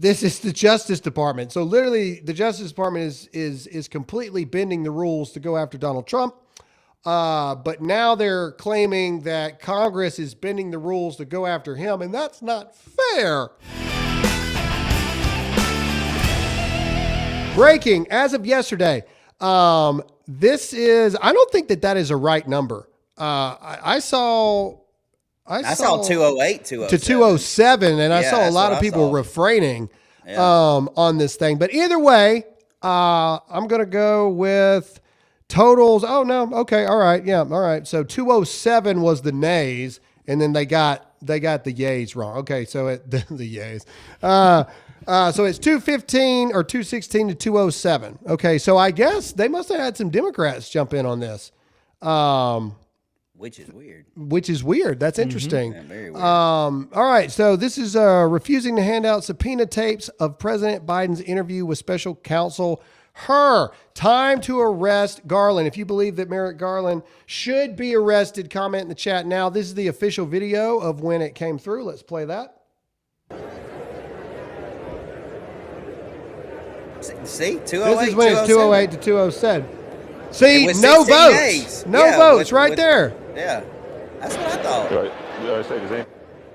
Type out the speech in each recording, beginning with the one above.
this is the Justice Department. So literally the Justice Department is completely bending the rules to go after Donald Trump. But now they're claiming that Congress is bending the rules to go after him, and that's not fair. Breaking as of yesterday. This is, I don't think that is a right number. I saw 208 to 207, and I saw a lot of people refraining on this thing. But either way, I'm going to go with totals. Oh, no. Okay. All right. Yeah. All right. So 207 was the nays, and then they got the yays wrong. Okay. So the yays. So it's 215 or 216 to 207. Okay. So I guess they must have had some Democrats jump in on this. Which is weird. That's interesting. Yeah, very weird. All right. So this is refusing to hand out subpoena tapes of President Biden's interview with special counsel Hur. Time to arrest Garland. If you believe that Merrick Garland should be arrested, comment in the chat now. This is the official video of when it came through. Let's play that. See, 208. This is when it's 208 to 207. See, no votes. Days. No votes right there. Yeah, that's what I thought. Did I say the same?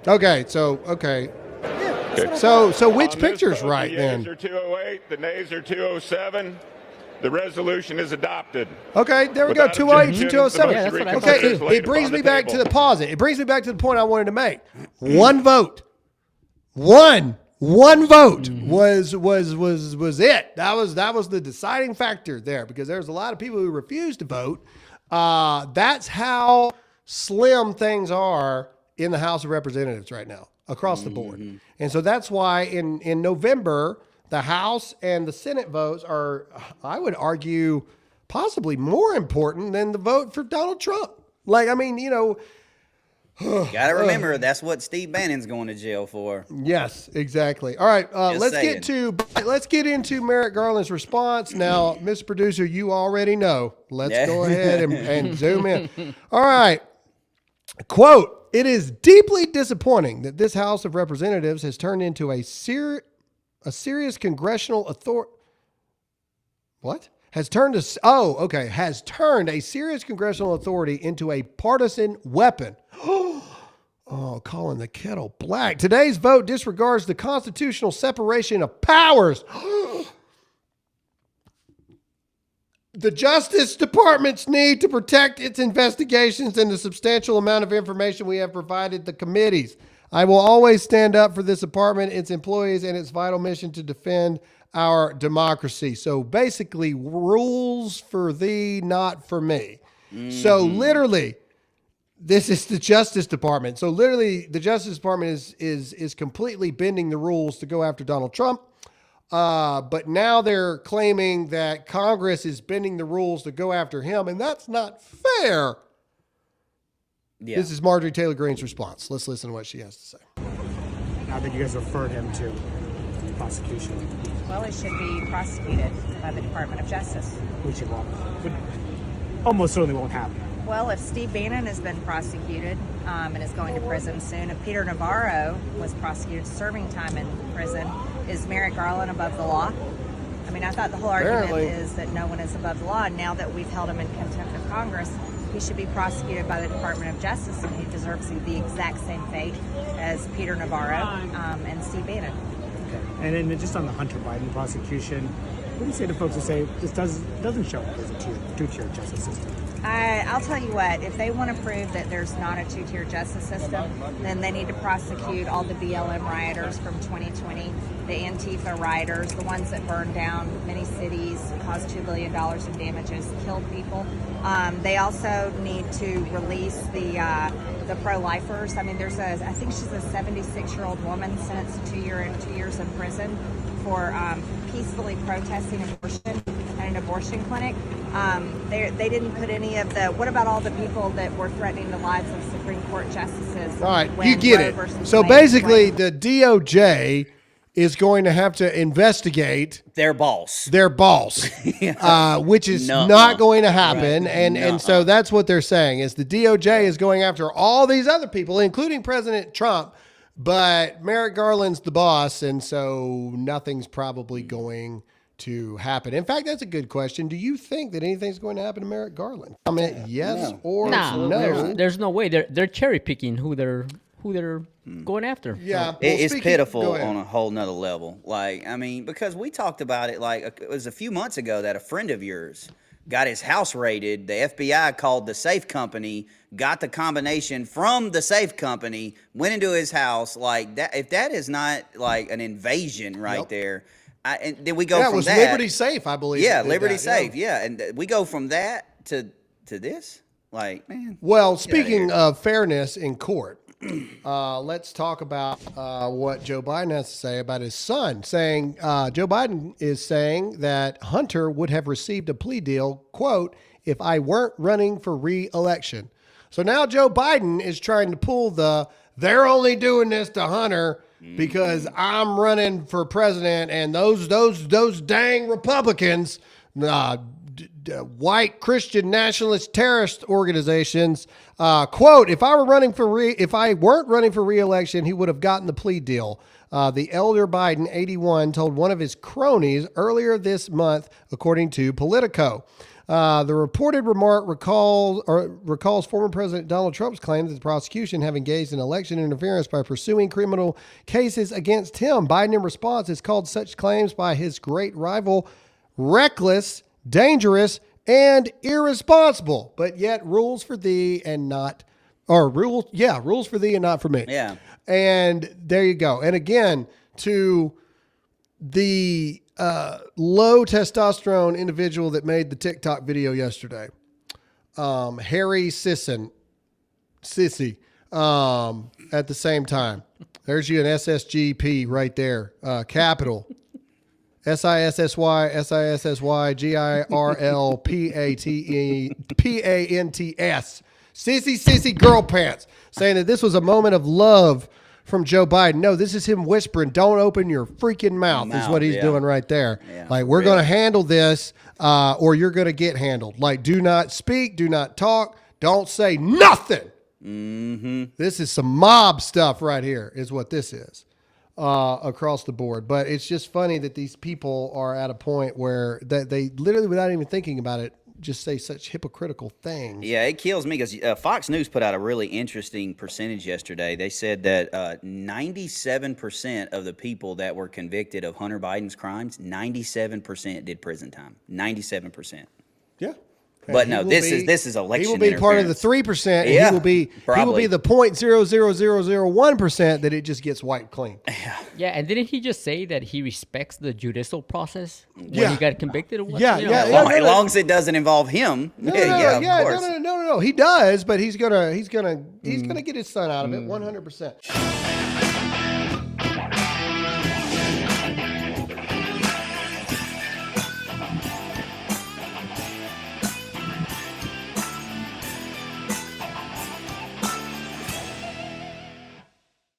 Okay, so, okay. Yeah, Okay. So which picture's right then? The yeas are 208, the nays are 207. The resolution is adopted. Okay, there we go, 208 to 207. Yeah, that's what I thought Okay, too. it brings me back to the pause. It brings me back to the point I wanted to make. One vote. One vote was it. That was the deciding factor there, because there's a lot of people who refuse to vote. That's how slim things are in the House of Representatives right now across the board. And so that's why in November, the House and the Senate votes are, I would argue, possibly more important than the vote for Donald Trump. Like, I mean, you know, Gotta remember, that's what Steve Bannon's going to jail for. yes, exactly. All right, let's get into Merrick Garland's response. Now, Mr. Producer, you already know. Let's go ahead and zoom in. All right. Quote, "It is deeply disappointing that this House of Representatives has turned into a serious congressional authority." What? Has turned a serious congressional authority into a partisan weapon. Oh, calling the kettle black. Today's vote disregards the constitutional separation of powers. The Justice Department's need to protect its investigations and the substantial amount of information we have provided the committees. I will always stand up for this department, its employees, and its vital mission to defend our democracy. So basically, rules for thee, not for me. So literally, this is the Justice Department. So literally, the Justice Department is completely bending the rules to go after Donald Trump. But now they're claiming that Congress is bending the rules to go after him, and that's not fair. Yeah. This is Marjorie Taylor Greene's response. Let's listen to what she has to say. Now that you guys referred him to prosecution. Well, it should be prosecuted by the Department of Justice. Which it won't. Almost certainly won't happen. Well, if Steve Bannon has been prosecuted and is going to prison soon, if Peter Navarro was prosecuted serving time in prison, is Merrick Garland above the law? I mean, I thought the whole argument is that no one is above the law. And now that we've held him in contempt of Congress, he should be prosecuted by the Department of Justice, and he deserves the exact same fate as Peter Navarro and Steve Bannon. Okay. And then just on the Hunter Biden prosecution, what do you say to folks who say this doesn't show up as a two-tier justice system? I'll tell you what, if they want to prove that there's not a two-tier justice system, then they need to prosecute all the BLM rioters from 2020, the Antifa rioters, the ones that burned down many cities, caused $2 billion in damages, killed people. They also need to release the pro-lifers. I mean, I think she's a 76-year-old woman sentenced to 2 years in prison for peacefully protesting abortion at an abortion clinic. They didn't put any of what about all the people that were threatening the lives of Supreme Court justices? All right, you get it. So basically, the DOJ is going to have to investigate their boss, which is not going to happen. Right. And so that's what they're saying is the DOJ is going after all these other people, including President Trump, But Merrick Garland's the boss, and so nothing's probably going to happen. In fact, that's a good question. Do you think that anything's going to happen to Merrick Garland? Comment yes or no. There's no way. They're cherry picking who they're going after. Yeah, It's speaking- pitiful go ahead. on a whole nother level. Like, I mean, because we talked about it, like, it was a few months ago that a friend of yours got his house raided. The FBI called the safe company, got the combination from the safe company, went into his house. Like, that, if that is not like an invasion right Yep. there, and then we go Yeah, from it was that. Liberty Safe, I believe. Yeah, that did Liberty that, Safe. Yeah, and we go from that to this. Like, man. Well, Get outta speaking here. of fairness in court, let's talk about what Joe Biden has to say about his son. Saying Joe Biden is saying that Hunter would have received a plea deal, quote, if I weren't running for re-election. So now Joe Biden is trying to pull they're only doing this to Hunter because I'm running for president, and those dang Republicans, white Christian nationalist terrorist organizations, quote, if I weren't running for re-election, he would have gotten the plea deal. The elder Biden, 81, told one of his cronies earlier this month, according to Politico. The reported remark recalls former President Donald Trump's claim that the prosecution have engaged in election interference by pursuing criminal cases against him. Biden, in response, has called such claims by his great rival reckless, dangerous, and irresponsible, but yet rules for thee and not for me. Yeah. And there you go. And again, to the low testosterone individual that made the TikTok video yesterday, Harry Sissy, at the same time. There's you an SSGP right there. Capital. SISSY Sissy girl pants, saying that this was a moment of love from Joe Biden. No, this is him whispering, don't open your freaking mouth, is what he's doing right there. Yeah, like, we're going to handle this, or you're going to get handled. Like, do not speak, do not talk, don't say nothing. Mm-hmm. This is some mob stuff right here, is what this is. Across the board. But it's just funny that these people are at a point where they literally, without even thinking about it, just say such hypocritical things. Yeah, it kills me because Fox News put out a really interesting percentage yesterday. They said that 97% of the people that were convicted of Hunter Biden's crimes, 97% did prison time. 97%. Yeah. But no, this is election. He will be part of the 3%, and Yeah, he will be probably. the 0.00001% that it just gets wiped clean. Yeah, and didn't he just say that he respects the judicial process when Yeah. he got convicted? Or what? Yeah, You know, yeah, like- yeah. As long as it doesn't involve him. No, of course. No. He does, but he's gonna get his son out of it 100%.